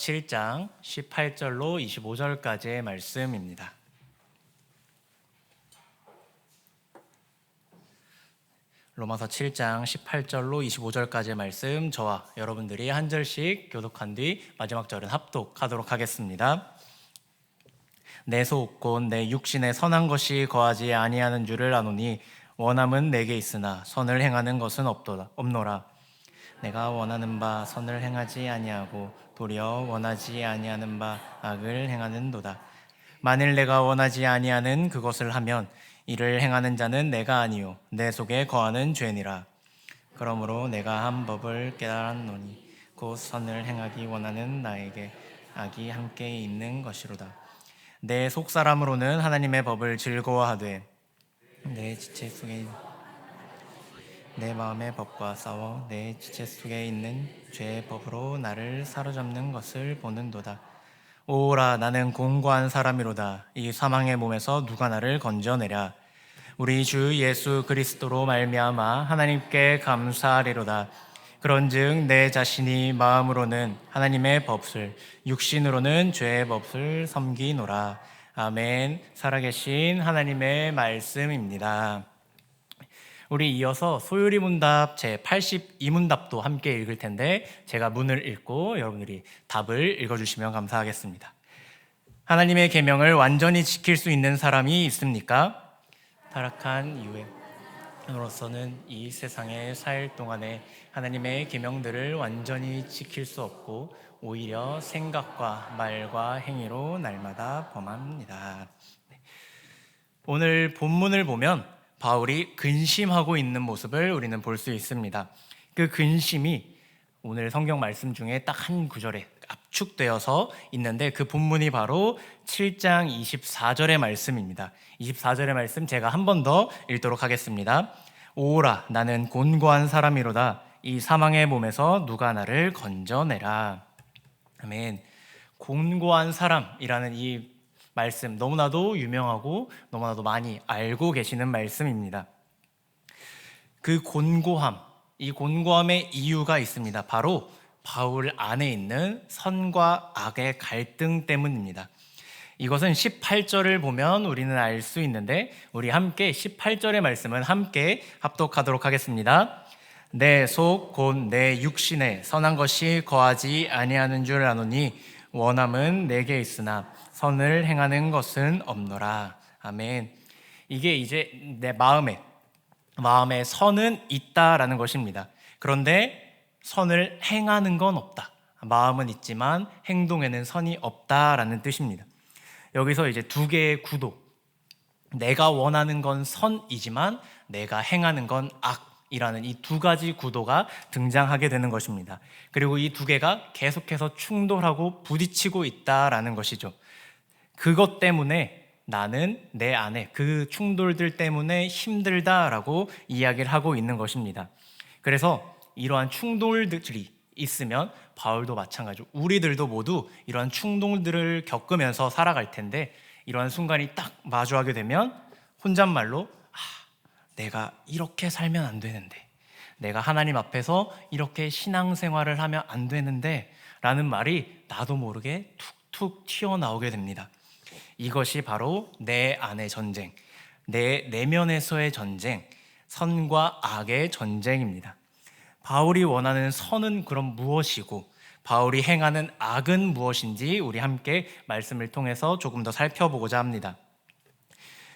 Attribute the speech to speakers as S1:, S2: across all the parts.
S1: 7장 18절로 25절까지의 말씀입니다. 로마서 7장 18절로 25절까지의 말씀, 저와 여러분들이 한 절씩 교독한 뒤 마지막 절은 합독하도록 하겠습니다. 내 속 곧 내 육신에 선한 것이 거하지 아니하는 줄을 아노니 원함은 내게 있으나 선을 행하는 것은 없노라. 내가 원하는 바 선을 행하지 아니하고 도리어 원하지 아니하는 바 악을 행하는도다. 만일 내가 원하지 아니하는 그것을 하면 이를 행하는 자는 내가 아니요 내 속에 거하는 죄니라. 그러므로 내가 한 법을 깨달았노니 곧 선을 행하기 원하는 나에게 악이 함께 있는 것이로다. 내 속사람으로는 하나님의 법을 즐거워하되 내 지체 속에 내 마음의 법과 싸워 내 지체 속에 있는 죄의 법으로 나를 사로잡는 것을 보는도다. 오라, 나는 공고한 사람이로다. 이 사망의 몸에서 누가 나를 건져내랴. 우리 주 예수 그리스도로 말미암아 하나님께 감사하리로다. 그런즉 내 자신이 마음으로는 하나님의 법을, 육신으로는 죄의 법을 섬기노라. 아멘. 살아계신 하나님의 말씀입니다. 우리 이어서 소율이 문답 제82문답도 함께 읽을 텐데 제가 문을 읽고 여러분들이 답을 읽어주시면 감사하겠습니다. 하나님의 계명을 완전히 지킬 수 있는 사람이 있습니까? 타락한 이후로서는 이 세상에 살 동안에 하나님의 계명들을 완전히 지킬 수 없고 오히려 생각과 말과 행위로 날마다 범합니다. 오늘 본문을 보면 바울이 근심하고 있는 모습을 우리는 볼 수 있습니다. 그 근심이 오늘 성경 말씀 중에 딱 한 구절에 압축되어서 있는데 그 본문이 바로 7장 24절의 말씀입니다. 24절의 말씀 제가 한 번 더 읽도록 하겠습니다. 오라, 나는 곤고한 사람이로다. 이 사망의 몸에서 누가 나를 건져내라. 아멘. 곤고한 사람이라는 이 말씀, 너무나도 유명하고 너무나도 많이 알고 계시는 말씀입니다. 그 곤고함, 이 곤고함의 이유가 있습니다. 바로 바울 안에 있는 선과 악의 갈등 때문입니다. 이것은 18절을 보면 우리는 알 수 있는데 우리 함께 18절의 말씀은 함께 합독하도록 하겠습니다. 내 속 곧 내 육신에 선한 것이 거하지 아니하는 줄 아노니 원함은 내게 있으나 선을 행하는 것은 없노라. 아멘. 이게 이제 내 마음에 선은 있다라는 것입니다. 그런데 선을 행하는 건 없다. 마음은 있지만 행동에는 선이 없다라는 뜻입니다. 여기서 이제 두 개의 구도, 내가 원하는 건 선이지만 내가 행하는 건 악이라는 이 두 가지 구도가 등장하게 되는 것입니다. 그리고 이 두 개가 계속해서 충돌하고 부딪히고 있다라는 것이죠. 그것 때문에 나는 내 안에 그 충돌들 때문에 힘들다라고 이야기를 하고 있는 것입니다. 그래서 이러한 충돌들이 있으면 바울도 마찬가지로 우리들도 모두 이러한 충돌들을 겪으면서 살아갈 텐데 이러한 순간이 딱 마주하게 되면 혼잣말로 내가 이렇게 살면 안 되는데, 내가 하나님 앞에서 이렇게 신앙생활을 하면 안 되는데 라는 말이 나도 모르게 툭툭 튀어나오게 됩니다. 이것이 바로 내 안의 전쟁, 내 내면에서의 전쟁, 선과 악의 전쟁입니다. 바울이 원하는 선은 그럼 무엇이고 바울이 행하는 악은 무엇인지 우리 함께 말씀을 통해서 조금 더 살펴보고자 합니다.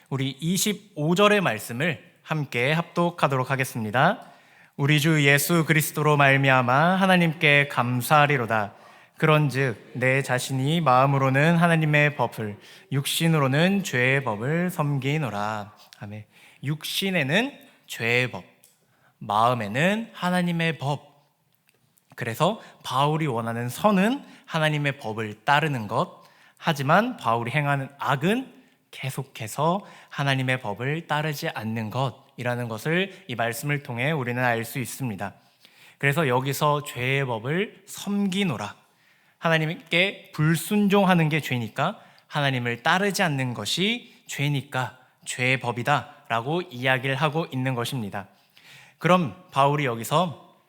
S1: 우리 25절의 말씀을 함께 합독하도록 하겠습니다. 우리 주 예수 그리스도로 말미암아 하나님께 감사하리로다. 그런즉 내 자신이 마음으로는 하나님의 법을, 육신으로는 죄의 법을 섬기노라. 아멘. 육신에는 죄의 법, 마음에는 하나님의 법. 그래서 바울이 원하는 선은 하나님의 법을 따르는 것, 하지만 바울이 행하는 악은 계속해서 하나님의 법을 따르지 않는 것이라는 것을 이 말씀을 통해 우리는 알 수 있습니다. 그래서 여기서 죄의 법을 섬기노라, 하나님께 불순종하는 게 죄니까 하나님을 따르지 않는 것이 죄니까 죄의 법이다 라고 이야기를 하고 있는 것입니다. 그럼 바울이 여기서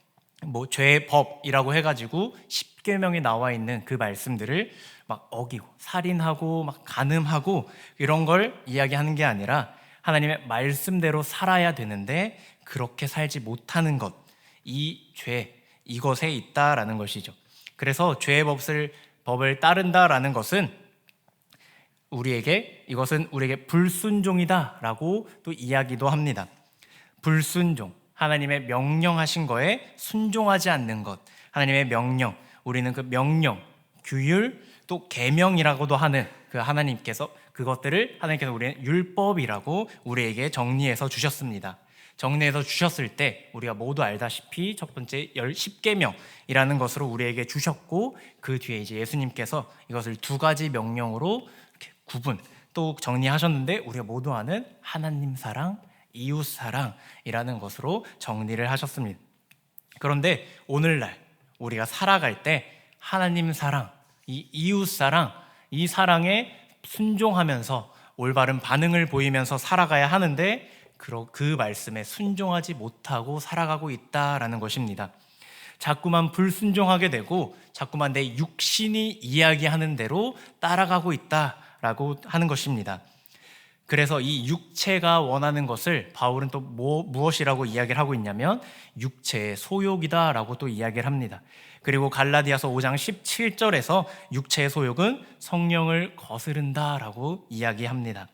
S1: 뭐 죄의 법이라고 해가지고 십계명에 나와 있는 그 말씀들을 막 어기고 살인하고 막 간음하고 이런 걸 이야기하는 게 아니라 하나님의 말씀대로 살아야 되는데 그렇게 살지 못하는 것, 이 죄, 이것에 있다라는 것이죠. 그래서 죄의 법을 따른다라는 것은 이것은 우리에게 불순종이다라고 또 이야기도 합니다. 불순종, 하나님의 명령하신 거에 순종하지 않는 것, 하나님의 명령, 우리는 그 명령, 규율, 또 계명이라고도 하는 그 그것들을 하나님께서 우리는 율법이라고 우리에게 정리해서 주셨습니다. 정리해서 주셨을 때 우리가 모두 알다시피 첫 번째 10계명이라는 것으로 우리에게 주셨고, 그 뒤에 이제 예수님께서 이것을 두 가지 명령으로 이렇게 구분 또 정리하셨는데, 우리가 모두 아는 하나님 사랑, 이웃 사랑이라는 것으로 정리를 하셨습니다. 그런데 오늘날 우리가 살아갈 때 하나님 사랑, 이 이웃 사랑, 이 사랑에 순종하면서 올바른 반응을 보이면서 살아가야 하는데 그 말씀에 순종하지 못하고 살아가고 있다라는 것입니다. 자꾸만 불순종하게 되고 자꾸만 내 육신이 이야기하는 대로 따라가고 있다라고 하는 것입니다. 그래서 이 육체가 원하는 것을 바울은 또 무엇이라고 이야기를 하고 있냐면 육체의 소욕이다라고 또 이야기를 합니다. 그리고 갈라디아서 5장 17절에서 육체의 소욕은 성령을 거스른다라고 이야기합니다.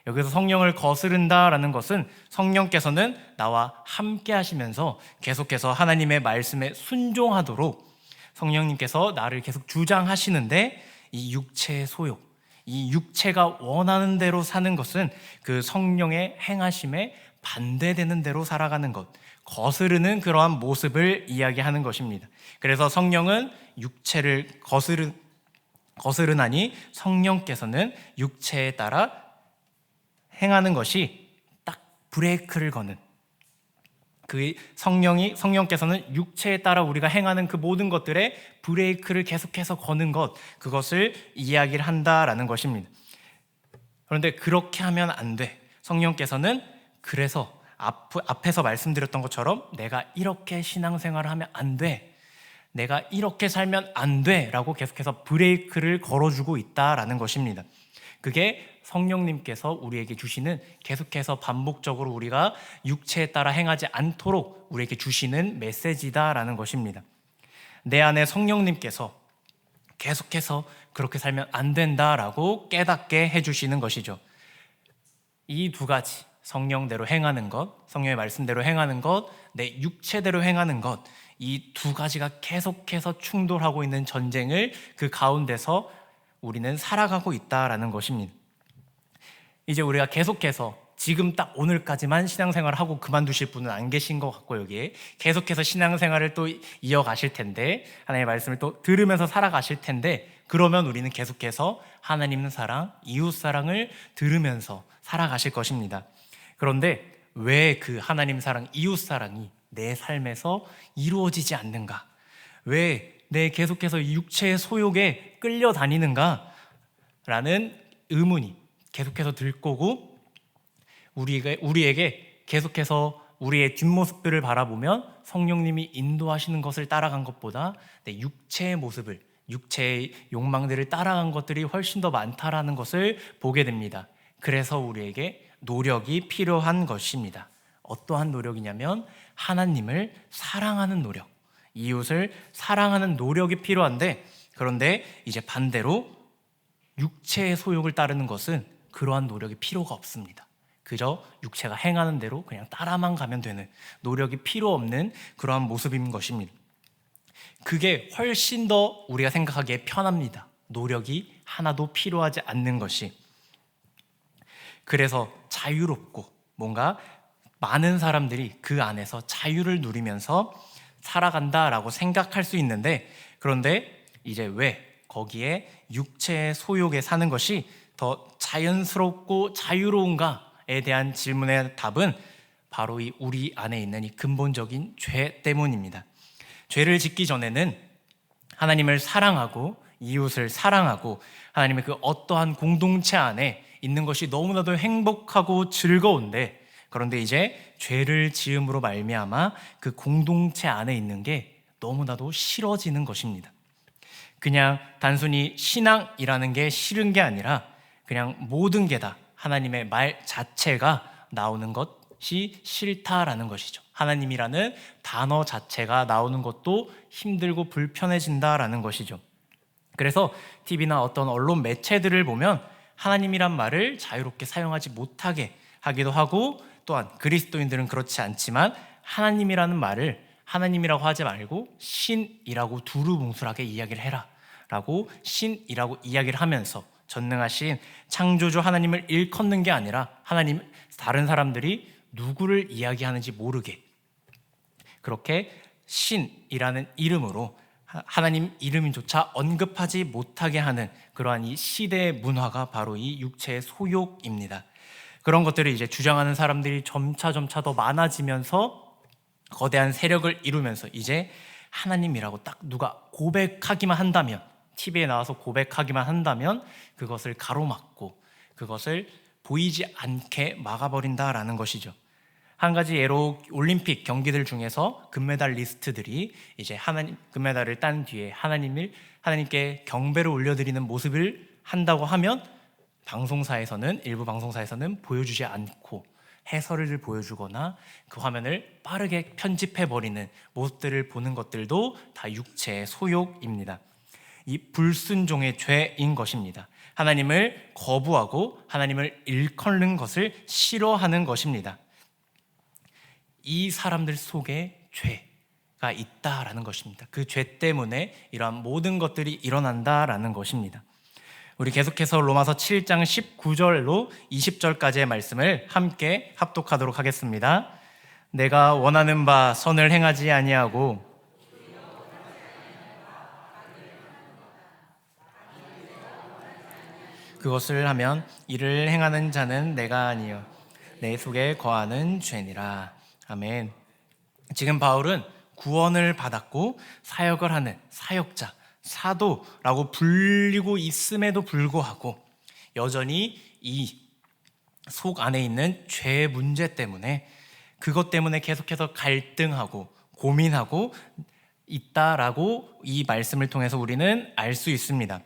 S1: 여기서 성령을 거스른다라는 것은 성령께서는 나와 함께 하시면서 계속해서 하나님의 말씀에 순종하도록 성령님께서 나를 계속 주장하시는데, 이 육체의 소욕, 이 육체가 원하는 대로 사는 것은 그 성령의 행하심에 반대되는 대로 살아가는 것, 거스르는 그러한 모습을 이야기하는 것입니다. 그래서 성령은 육체를 거스르나니 성령께서는 육체에 따라 행하는 것이 딱 브레이크를 거는, 그 성령께서는 육체에 따라 우리가 행하는 그 모든 것들에 브레이크를 계속해서 거는 것, 그것을 이야기를 한다라는 것입니다. 그런데 그렇게 하면 안 돼. 성령께서는 그래서 앞에서 말씀드렸던 것처럼 내가 이렇게 신앙생활을 하면 안 돼, 내가 이렇게 살면 안 돼 라고 계속해서 브레이크를 걸어주고 있다라는 것입니다. 그게 성령님께서 우리에게 주시는, 계속해서 반복적으로 우리가 육체에 따라 행하지 않도록 우리에게 주시는 메시지다라는 것입니다. 내 안에 성령님께서 계속해서 그렇게 살면 안 된다라고 깨닫게 해주시는 것이죠. 이 두 가지, 성령대로 행하는 것, 성령의 말씀대로 행하는 것, 내 육체대로 행하는 것, 이 두 가지가 계속해서 충돌하고 있는 전쟁을 그 가운데서 우리는 살아가고 있다라는 것입니다. 이제 우리가 계속해서 지금 딱 오늘까지만 신앙생활을 하고 그만두실 분은 안 계신 것 같고, 여기에 계속해서 신앙생활을 또 이어가실 텐데, 하나님의 말씀을 또 들으면서 살아가실 텐데, 그러면 우리는 계속해서 하나님 사랑, 이웃 사랑을 들으면서 살아가실 것입니다. 그런데 왜 그 하나님 사랑, 이웃 사랑이 내 삶에서 이루어지지 않는가? 왜 내 계속해서 육체의 소욕에 끌려다니는가? 라는 의문이 계속해서 들 거고, 우리에게 계속해서 우리의 뒷모습들을 바라보면 성령님이 인도하시는 것을 따라간 것보다 내 육체의 모습을, 육체의 욕망들을 따라간 것들이 훨씬 더 많다라는 것을 보게 됩니다. 그래서 우리에게 노력이 필요한 것입니다. 어떠한 노력이냐면 하나님을 사랑하는 노력, 이웃을 사랑하는 노력이 필요한데, 그런데 이제 반대로 육체의 소욕을 따르는 것은 그러한 노력이 필요가 없습니다. 그저 육체가 행하는 대로 그냥 따라만 가면 되는, 노력이 필요 없는 그러한 모습인 것입니다. 그게 훨씬 더 우리가 생각하기에 편합니다. 노력이 하나도 필요하지 않는 것이. 그래서 자유롭고 뭔가 많은 사람들이 그 안에서 자유를 누리면서 살아간다라고 생각할 수 있는데, 그런데 이제 왜 거기에 육체의 소욕에 사는 것이 더 자연스럽고 자유로운가에 대한 질문의 답은 바로 우리 안에 있는 이 근본적인 죄 때문입니다. 죄를 짓기 전에는 하나님을 사랑하고 이웃을 사랑하고 하나님의 그 어떠한 공동체 안에 있는 것이 너무나도 행복하고 즐거운데, 그런데 이제 죄를 지음으로 말미암아 그 공동체 안에 있는 게 너무나도 싫어지는 것입니다. 그냥 단순히 신앙이라는 게 싫은 게 아니라 그냥 모든 게 다 하나님의 말 자체가 나오는 것이 싫다라는 것이죠. 하나님이라는 단어 자체가 나오는 것도 힘들고 불편해진다라는 것이죠. 그래서 TV나 어떤 언론 매체들을 보면 하나님이란 말을 자유롭게 사용하지 못하게 하기도 하고, 또한 그리스도인들은 그렇지 않지만 하나님이라는 말을 하나님이라고 하지 말고 신이라고 두루뭉술하게 이야기를 해라 라고 신이라고 이야기를 하면서 전능하신 창조주 하나님을 일컫는 게 아니라 다른 사람들이 누구를 이야기하는지 모르게 그렇게 신이라는 이름으로 하나님 이름조차 언급하지 못하게 하는 그러한 이 시대의 문화가 바로 이 육체의 소욕입니다. 그런 것들을 이제 주장하는 사람들이 점차 더 많아지면서 거대한 세력을 이루면서 이제 하나님이라고 딱 누가 고백하기만 한다면, TV에 나와서 고백하기만 한다면 그것을 가로막고 그것을 보이지 않게 막아버린다라는 것이죠. 한 가지 예로 올림픽 경기들 중에서 금메달리스트들이 이제 금메달을 딴 뒤에 하나님께 경배를 올려드리는 모습을 한다고 하면 일부 방송사에서는 보여주지 않고 해설을 보여주거나 그 화면을 빠르게 편집해버리는 모습들을 보는 것들도 다 육체의 소욕입니다. 이 불순종의 죄인 것입니다. 하나님을 거부하고 하나님을 일컫는 것을 싫어하는 것입니다. 이 사람들 속에 죄가 있다라는 것입니다. 그 죄 때문에 이러한 모든 것들이 일어난다라는 것입니다. 우리 계속해서 로마서 7장 19절로 20절까지의 말씀을 함께 합독하도록 하겠습니다. 내가 원하는 바 선을 행하지 아니하고 그것을 하면 이를 행하는 자는 내가 아니요 내 속에 거하는 죄니라. 아멘. 지금 바울은 구원을 받았고 사역을 하는 사역자, 사도라고 불리고 있음에도 불구하고 여전히 이 속 안에 있는 죄 문제 때문에 그것 때문에 계속해서 갈등하고 고민하고 있다라고 이 말씀을 통해서 우리는 알 수 있습니다.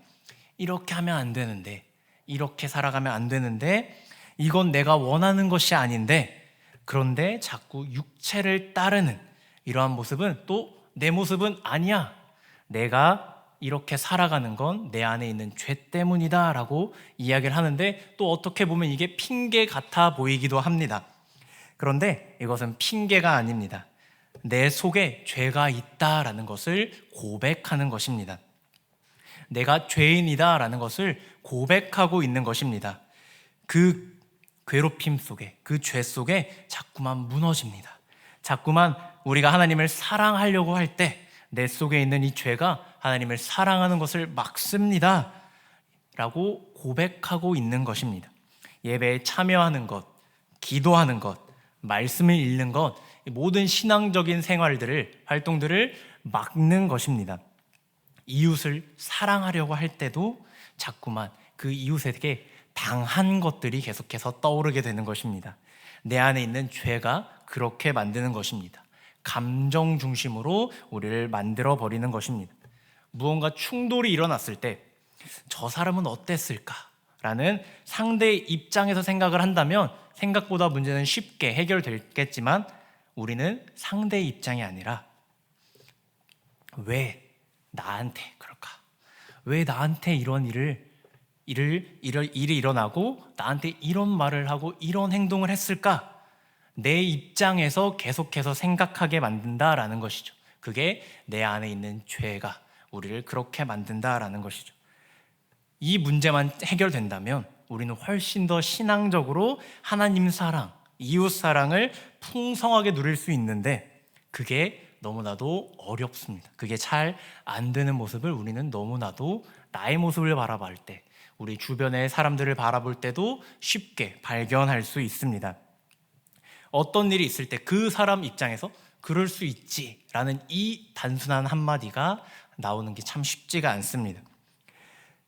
S1: 이렇게 하면 안 되는데, 이렇게 살아가면 안 되는데, 이건 내가 원하는 것이 아닌데, 그런데 자꾸 육체를 따르는 이러한 모습은 또 내 모습은 아니야. 내가 이렇게 살아가는 건 내 안에 있는 죄 때문이다 라고 이야기를 하는데, 또 어떻게 보면 이게 핑계 같아 보이기도 합니다. 그런데 이것은 핑계가 아닙니다. 내 속에 죄가 있다라는 것을 고백하는 것입니다. 내가 죄인이다 라는 것을 고백하고 있는 것입니다. 그 괴롭힘 속에, 그 죄 속에 자꾸만 무너집니다. 자꾸만 우리가 하나님을 사랑하려고 할 때 내 속에 있는 이 죄가 하나님을 사랑하는 것을 막습니다 라고 고백하고 있는 것입니다. 예배에 참여하는 것, 기도하는 것, 말씀을 읽는 것, 모든 신앙적인 활동들을 막는 것입니다. 이웃을 사랑하려고 할 때도 자꾸만 그 이웃에게 당한 것들이 계속해서 떠오르게 되는 것입니다. 내 안에 있는 죄가 그렇게 만드는 것입니다. 감정 중심으로 우리를 만들어 버리는 것입니다. 무언가 충돌이 일어났을 때 저 사람은 어땠을까라는 상대의 입장에서 생각을 한다면 생각보다 문제는 쉽게 해결되겠지만, 우리는 상대의 입장이 아니라 왜 나한테 그럴까? 왜 나한테 이런 일이 일어나고 나한테 이런 말을 하고 이런 행동을 했을까? 내 입장에서 계속해서 생각하게 만든다라는 것이죠. 그게 내 안에 있는 죄가 우리를 그렇게 만든다라는 것이죠. 이 문제만 해결된다면 우리는 훨씬 더 신앙적으로 하나님 사랑, 이웃 사랑을 풍성하게 누릴 수 있는데, 그게 너무나도 어렵습니다. 그게 잘 안 되는 모습을 우리는 너무나도 나의 모습을 바라볼 때, 우리 주변의 사람들을 바라볼 때도 쉽게 발견할 수 있습니다. 어떤 일이 있을 때 그 사람 입장에서 그럴 수 있지라는 이 단순한 한마디가 나오는 게 참 쉽지가 않습니다.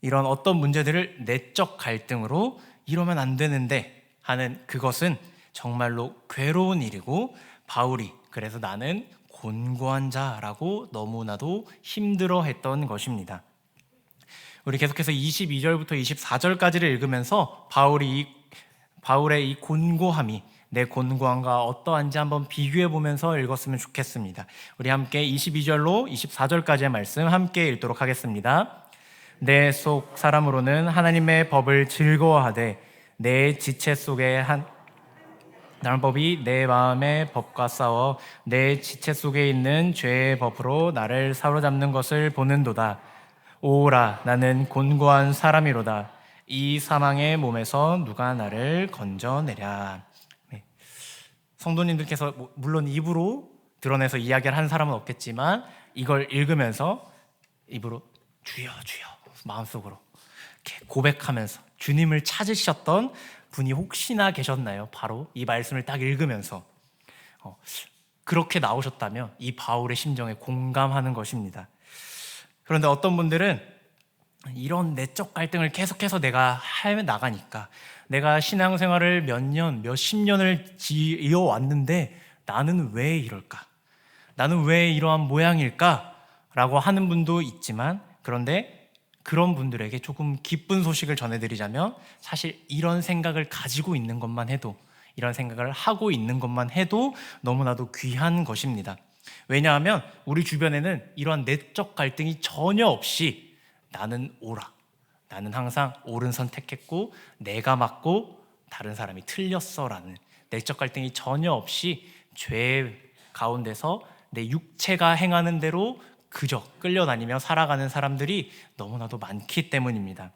S1: 이런 어떤 문제들을 내적 갈등으로 이러면 안 되는데 하는 그것은 정말로 괴로운 일이고 바울이 그래서 나는 곤고한 자라고 너무나도 힘들어했던 것입니다. 우리 계속해서 22절부터 24절까지를 읽으면서 바울의 이 곤고함이 내 곤고함과 어떠한지 한번 비교해 보면서 읽었으면 좋겠습니다. 우리 함께 22절로 24절까지의 말씀 함께 읽도록 하겠습니다. 내 속 사람으로는 하나님의 법을 즐거워하되 내 지체 속에 나는 법이 내 마음의 법과 싸워 내 지체 속에 있는 죄의 법으로 나를 사로잡는 것을 보는도다. 오라, 나는 곤고한 사람이로다. 이 사망의 몸에서 누가 나를 건져내랴. 네. 성도님들께서 물론 입으로 드러내서 이야기를 한 사람은 없겠지만 이걸 읽으면서 입으로 주여 주여 마음속으로 이렇게 고백하면서 주님을 찾으셨던 분이 혹시나 계셨나요? 바로 이 말씀을 딱 읽으면서 그렇게 나오셨다면 이 바울의 심정에 공감하는 것입니다. 그런데 어떤 분들은 이런 내적 갈등을 계속해서 내가 해나가니까 내가 신앙생활을 몇 년, 몇십 년을 이어왔는데 나는 왜 이럴까? 나는 왜 이러한 모양일까? 라고 하는 분도 있지만 그런데 그런 분들에게 조금 기쁜 소식을 전해드리자면 사실 이런 생각을 가지고 있는 것만 해도 이런 생각을 하고 있는 것만 해도 너무나도 귀한 것입니다. 왜냐하면 우리 주변에는 이러한 내적 갈등이 전혀 없이 나는 옳아, 나는 항상 옳은 선택했고 내가 맞고 다른 사람이 틀렸어 라는 내적 갈등이 전혀 없이 죄 가운데서 내 육체가 행하는 대로 그저 끌려다니며 살아가는 사람들이 너무나도 많기 때문입니다.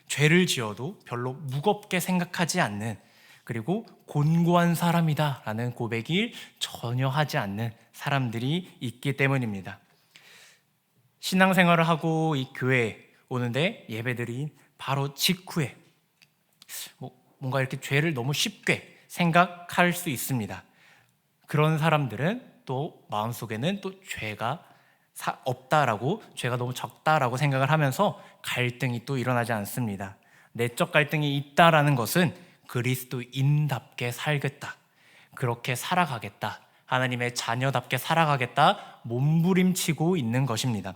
S1: 죄를 지어도 별로 무겁게 생각하지 않는 그리고 곤고한 사람이다 라는 고백을 전혀 하지 않는 사람들이 있기 때문입니다. 신앙생활을 하고 이 교회에 오는데 예배드린 바로 직후에 뭔가 이렇게 죄를 너무 쉽게 생각할 수 있습니다. 그런 사람들은 또 마음속에는 또 죄가 없다라고 죄가 너무 적다라고 생각을 하면서 갈등이 또 일어나지 않습니다. 내적 갈등이 있다라는 것은 그리스도인답게 살겠다, 그렇게 살아가겠다, 하나님의 자녀답게 살아가겠다 몸부림치고 있는 것입니다.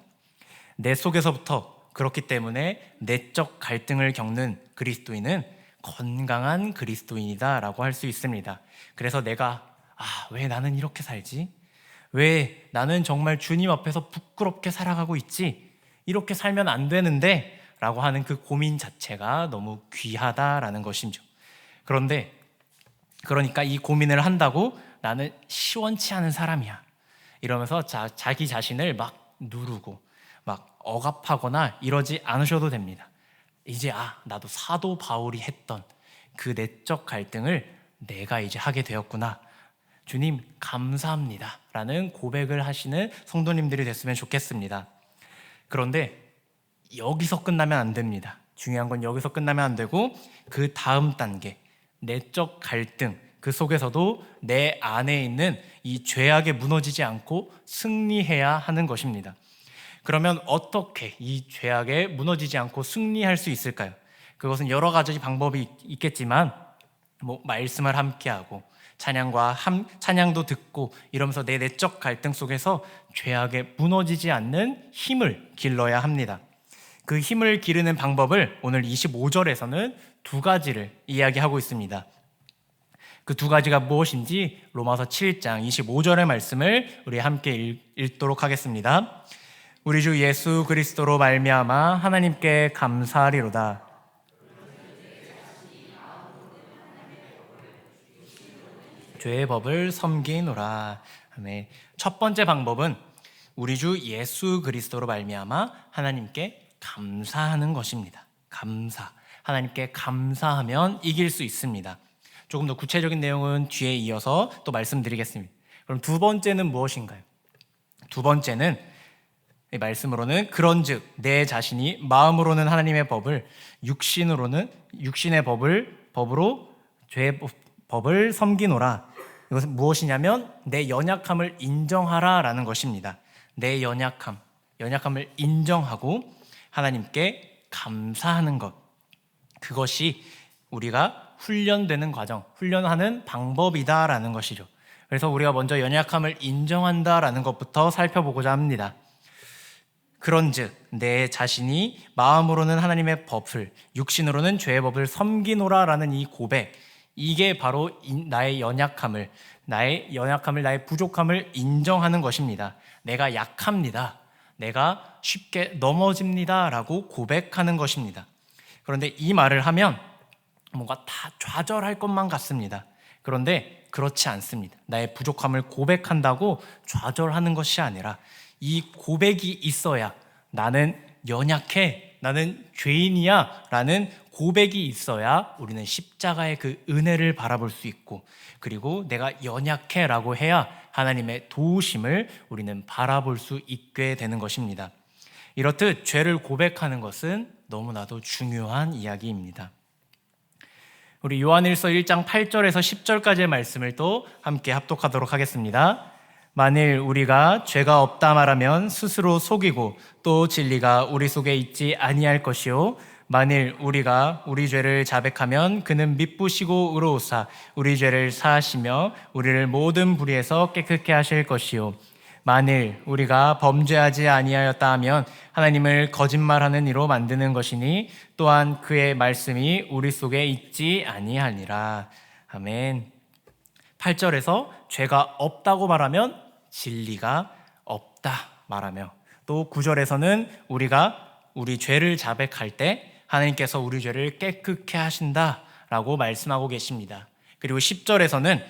S1: 내 속에서부터 그렇기 때문에 내적 갈등을 겪는 그리스도인은 건강한 그리스도인이다라고 할 수 있습니다. 그래서 내가 왜 나는 이렇게 살지? 왜 나는 정말 주님 앞에서 부끄럽게 살아가고 있지? 이렇게 살면 안 되는데 라고 하는 그 고민 자체가 너무 귀하다라는 것이죠. 그러니까 이 고민을 한다고 나는 시원치 않은 사람이야 이러면서 자기 자신을 막 누르고 막 억압하거나 이러지 않으셔도 됩니다. 이제 나도 사도 바울이 했던 그 내적 갈등을 내가 이제 하게 되었구나, 주님 감사합니다 라는 고백을 하시는 성도님들이 됐으면 좋겠습니다. 그런데 여기서 끝나면 안 됩니다. 중요한 건 여기서 끝나면 안 되고 그 다음 단계 내적 갈등, 그 속에서도 내 안에 있는 이 죄악에 무너지지 않고 승리해야 하는 것입니다. 그러면 어떻게 이 죄악에 무너지지 않고 승리할 수 있을까요? 그것은 여러 가지 방법이 있겠지만 말씀을 함께하고 찬양도 듣고 이러면서 내 내적 갈등 속에서 죄악에 무너지지 않는 힘을 길러야 합니다. 그 힘을 기르는 방법을 오늘 25절에서는 두 가지를 이야기하고 있습니다. 그 두 가지가 무엇인지 로마서 7장 25절의 말씀을 우리 함께 읽도록 하겠습니다. 우리 주 예수 그리스도로 말미암아 하나님께 감사하리로다. 죄의 법을 섬기노라. 아멘. 첫 번째 방법은 우리 주 예수 그리스도로 말미암아 하나님께 감사하는 것입니다. 감사. 하나님께 감사하면 이길 수 있습니다. 조금 더 구체적인 내용은 뒤에 이어서 또 말씀드리겠습니다. 그럼 두 번째는 무엇인가요? 두 번째는 이 말씀으로는 그런즉 내 자신이 마음으로는 하나님의 법을 육신의 법으로 죄의 법을 섬기노라. 이것은 무엇이냐면 내 연약함을 인정하라라는 것입니다. 내 연약함을 인정하고 하나님께 감사하는 것, 그것이 우리가 훈련되는 과정, 훈련하는 방법이다라는 것이죠. 그래서 우리가 먼저 연약함을 인정한다라는 것부터 살펴보고자 합니다. 그런즉 내 자신이 마음으로는 하나님의 법을, 육신으로는 죄의 법을 섬기노라라는 이 고백, 이게 바로 나의 연약함을, 나의 부족함을 인정하는 것입니다. 내가 약합니다. 내가 쉽게 넘어집니다. 라고 고백하는 것입니다. 그런데 이 말을 하면 뭔가 다 좌절할 것만 같습니다. 그런데 그렇지 않습니다. 나의 부족함을 고백한다고 좌절하는 것이 아니라 이 고백이 있어야 나는 연약해, 나는 죄인이야 라는 고백이 있어야 우리는 십자가의 그 은혜를 바라볼 수 있고, 그리고 내가 연약해 라고 해야 하나님의 도우심을 우리는 바라볼 수 있게 되는 것입니다. 이렇듯 죄를 고백하는 것은 너무나도 중요한 이야기입니다. 우리 요한일서 1장 8절에서 10절까지의 말씀을 또 함께 합독하도록 하겠습니다. 만일 우리가 죄가 없다 말하면 스스로 속이고 또 진리가 우리 속에 있지 아니할 것이요, 만일 우리가 우리 죄를 자백하면 그는 미쁘시고 의로우사 우리 죄를 사하시며 우리를 모든 불의에서 깨끗게 하실 것이요, 만일 우리가 범죄하지 아니하였다 하면 하나님을 거짓말하는 이로 만드는 것이니 또한 그의 말씀이 우리 속에 있지 아니하니라. 아멘. 8절에서 죄가 없다고 말하면 진리가 없다 말하며, 또 9절에서는 우리가 우리 죄를 자백할 때 하나님께서 우리 죄를 깨끗게 하신다라고 말씀하고 계십니다. 그리고 10절에서는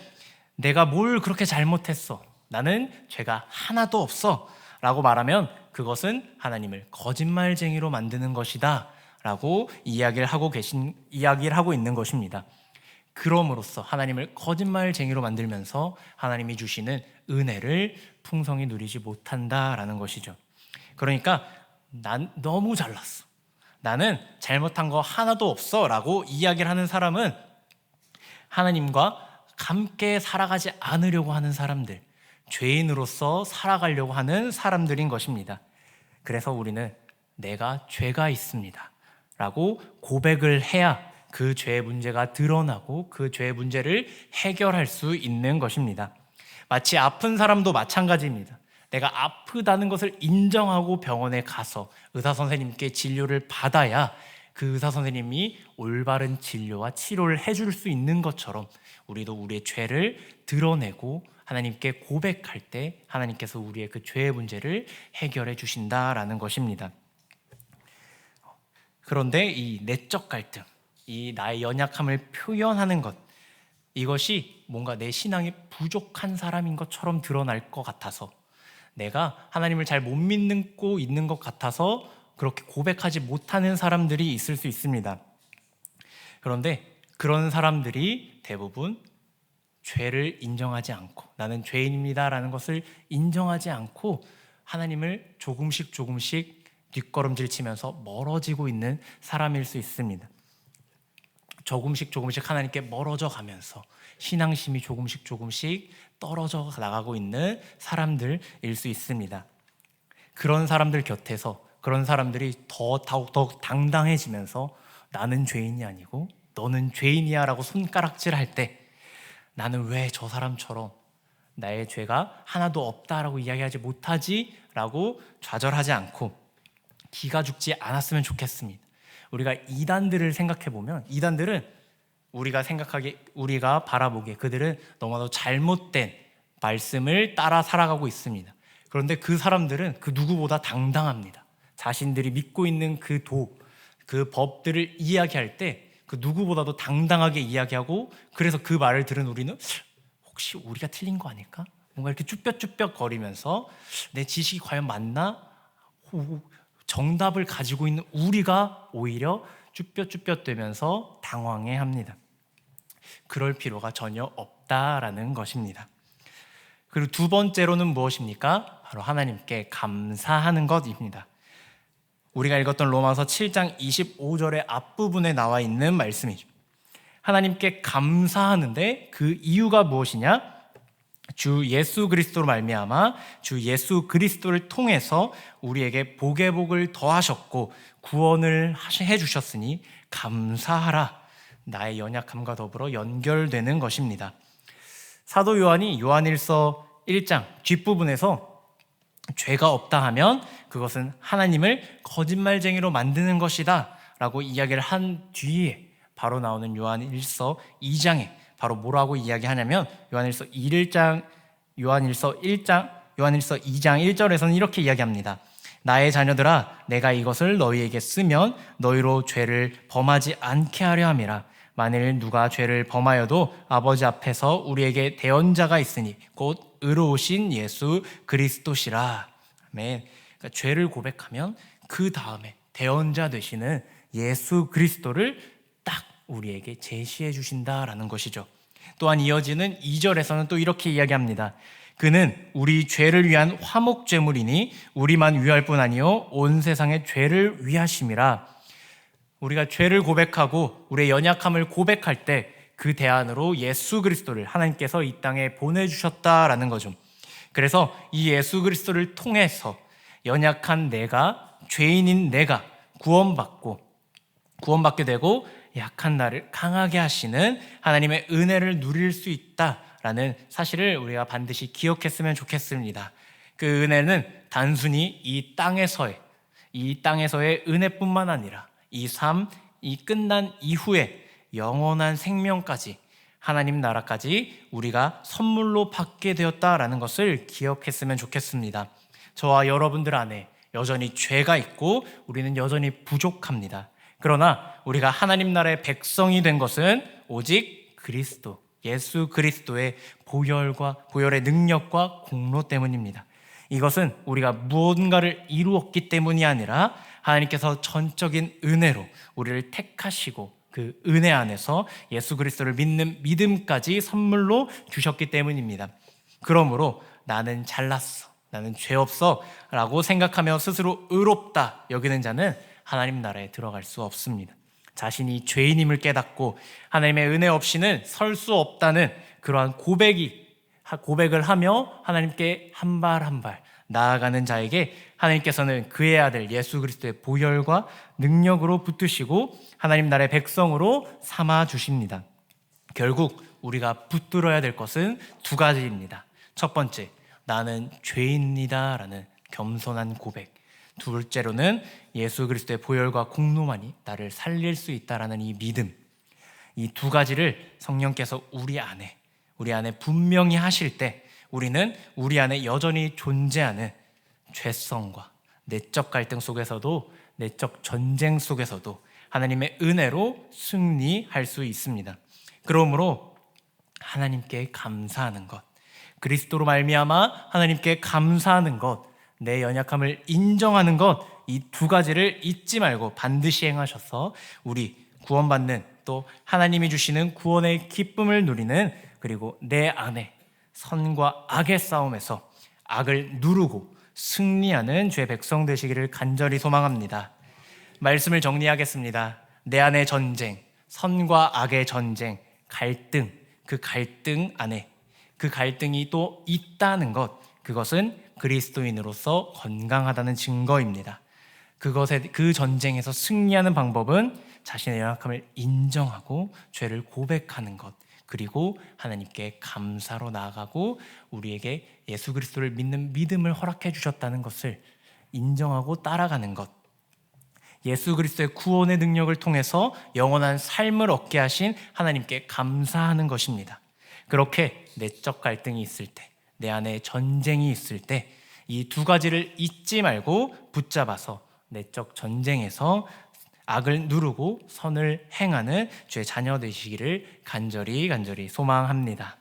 S1: 내가 뭘 그렇게 잘못했어, 나는 죄가 하나도 없어 라고 말하면 그것은 하나님을 거짓말쟁이로 만드는 것이다 라고 이야기를 하고 있는 것입니다. 그럼으로써 하나님을 거짓말쟁이로 만들면서 하나님이 주시는 은혜를 풍성히 누리지 못한다라는 것이죠. 그러니까 난 너무 잘났어, 나는 잘못한 거 하나도 없어 라고 이야기를 하는 사람은 하나님과 함께 살아가지 않으려고 하는 사람들, 죄인으로서 살아가려고 하는 사람들인 것입니다. 그래서 우리는 내가 죄가 있습니다 라고 고백을 해야 그 죄의 문제가 드러나고 그 죄의 문제를 해결할 수 있는 것입니다. 마치 아픈 사람도 마찬가지입니다. 내가 아프다는 것을 인정하고 병원에 가서 의사 선생님께 진료를 받아야 그 의사 선생님이 올바른 진료와 치료를 해줄 수 있는 것처럼 우리도 우리의 죄를 드러내고 하나님께 고백할 때 하나님께서 우리의 그 죄의 문제를 해결해 주신다라는 것입니다. 그런데 이 내적 갈등, 이 나의 연약함을 표현하는 것, 이것이 뭔가 내 신앙이 부족한 사람인 것처럼 드러날 것 같아서, 내가 하나님을 잘 못 믿고 있는 것 같아서 그렇게 고백하지 못하는 사람들이 있을 수 있습니다. 그런데 그런 사람들이 대부분 죄를 인정하지 않고, 나는 죄인입니다 라는 것을 인정하지 않고 하나님을 조금씩 뒷걸음질 치면서 멀어지고 있는 사람일 수 있습니다. 조금씩 하나님께 멀어져 가면서 신앙심이 조금씩 떨어져 나가고 있는 사람들일 수 있습니다. 그런 사람들 곁에서 그런 사람들이 더욱 당당해지면서 나는 죄인이 아니고 너는 죄인이야 라고 손가락질할 때, 나는 왜 저 사람처럼 나의 죄가 하나도 없다라고 이야기하지 못하지? 라고 좌절하지 않고 기가 죽지 않았으면 좋겠습니다. 우리가 이단들을 생각해보면, 이단들은 우리가 바라보기에 그들은 너무나도 잘못된 말씀을 따라 살아가고 있습니다. 그런데 그 사람들은 그 누구보다 당당합니다. 자신들이 믿고 있는 그 법들을 이야기할 때 그 누구보다도 당당하게 이야기하고, 그래서 그 말을 들은 우리는 혹시 우리가 틀린 거 아닐까? 뭔가 이렇게 쭈뼛쭈뼛 거리면서 내 지식이 과연 맞나? 정답을 가지고 있는 우리가 오히려 쭈뼛쭈뼛 되면서 당황해합니다. 그럴 필요가 전혀 없다라는 것입니다. 그리고 두 번째로는 무엇입니까? 바로 하나님께 감사하는 것입니다. 우리가 읽었던 로마서 7장 25절의 앞부분에 나와 있는 말씀이죠. 하나님께 감사하는데 그 이유가 무엇이냐? 주 예수 그리스도로 말미암아 주 예수 그리스도를 통해서 우리에게 복의 복을 더하셨고 구원을 해 주셨으니 감사하라. 나의 연약함과 더불어 연결되는 것입니다. 사도 요한이 요한일서 1장 뒷부분에서 죄가 없다 하면 그것은 하나님을 거짓말쟁이로 만드는 것이다 라고 이야기를 한 뒤에 바로 나오는 요한일서 2장에 바로 뭐라고 이야기하냐면 요한일서 2장 1절에서는 이렇게 이야기합니다. 나의 자녀들아, 내가 이것을 너희에게 쓰면 너희로 죄를 범하지 않게 하려 함이라. 만일 누가 죄를 범하여도 아버지 앞에서 우리에게 대언자가 있으니 곧 의로우신 예수 그리스도시라. 아멘. 그러니까 죄를 고백하면 그 다음에 대언자 되시는 예수 그리스도를 딱 우리에게 제시해 주신다라는 것이죠. 또한 이어지는 2절에서는 또 이렇게 이야기합니다. 그는 우리 죄를 위한 화목제물이니 우리만 위할 뿐 아니요 온 세상의 죄를 위하심이라. 우리가 죄를 고백하고 우리의 연약함을 고백할 때 그 대안으로 예수 그리스도를 하나님께서 이 땅에 보내주셨다라는 거죠. 그래서 이 예수 그리스도를 통해서 연약한 내가, 죄인인 내가 구원받게 되고 약한 나를 강하게 하시는 하나님의 은혜를 누릴 수 있다라는 사실을 우리가 반드시 기억했으면 좋겠습니다. 그 은혜는 단순히 이 땅에서의 은혜뿐만 아니라 이 끝난 이후에 영원한 생명까지, 하나님 나라까지 우리가 선물로 받게 되었다라는 것을 기억했으면 좋겠습니다. 저와 여러분들 안에 여전히 죄가 있고 우리는 여전히 부족합니다. 그러나 우리가 하나님 나라의 백성이 된 것은 오직 그리스도, 예수 그리스도의 보혈의 능력과 공로 때문입니다. 이것은 우리가 무언가를 이루었기 때문이 아니라 하나님께서 전적인 은혜로 우리를 택하시고 그 은혜 안에서 예수 그리스도를 믿는 믿음까지 선물로 주셨기 때문입니다. 그러므로 나는 잘났어, 나는 죄 없어 라고 생각하며 스스로 의롭다 여기는 자는 하나님 나라에 들어갈 수 없습니다. 자신이 죄인임을 깨닫고 하나님의 은혜 없이는 설 수 없다는 그러한 고백을 하며 하나님께 한 발 한 발 나아가는 자에게 하나님께서는 그의 아들 예수 그리스도의 보혈과 능력으로 붙드시고 하나님 나라의 백성으로 삼아 주십니다. 결국 우리가 붙들어야 될 것은 두 가지입니다. 첫 번째, 나는 죄인이다 라는 겸손한 고백. 둘째로는 예수 그리스도의 보혈과 공로만이 나를 살릴 수 있다라는 이 믿음. 이 두 가지를 성령께서 우리 안에 분명히 하실 때 우리는 우리 안에 여전히 존재하는 죄성과 내적 갈등 속에서도, 내적 전쟁 속에서도 하나님의 은혜로 승리할 수 있습니다. 그러므로 하나님께 감사하는 것, 그리스도로 말미암아 하나님께 감사하는 것, 내 연약함을 인정하는 것, 이 두 가지를 잊지 말고 반드시 행하셔서 우리 구원받는, 또 하나님이 주시는 구원의 기쁨을 누리는, 그리고 내 안에 선과 악의 싸움에서 악을 누르고 승리하는 주의 백성 되시기를 간절히 소망합니다. 말씀을 정리하겠습니다. 내 안의 전쟁, 선과 악의 전쟁, 갈등, 그 갈등 안에 그 갈등이 또 있다는 것, 그것은 그리스도인으로서 건강하다는 증거입니다. 그 전쟁에서 승리하는 방법은 자신의 연약함을 인정하고 죄를 고백하는 것, 그리고 하나님께 감사로 나아가고 우리에게 예수 그리스도를 믿는 믿음을 허락해 주셨다는 것을 인정하고 따라가는 것, 예수 그리스도의 구원의 능력을 통해서 영원한 삶을 얻게 하신 하나님께 감사하는 것입니다. 그렇게 내적 갈등이 있을 때, 내 안에 전쟁이 있을 때 이 두 가지를 잊지 말고 붙잡아서 내적 전쟁에서 악을 누르고 선을 행하는 주의 자녀 되시기를 간절히 소망합니다.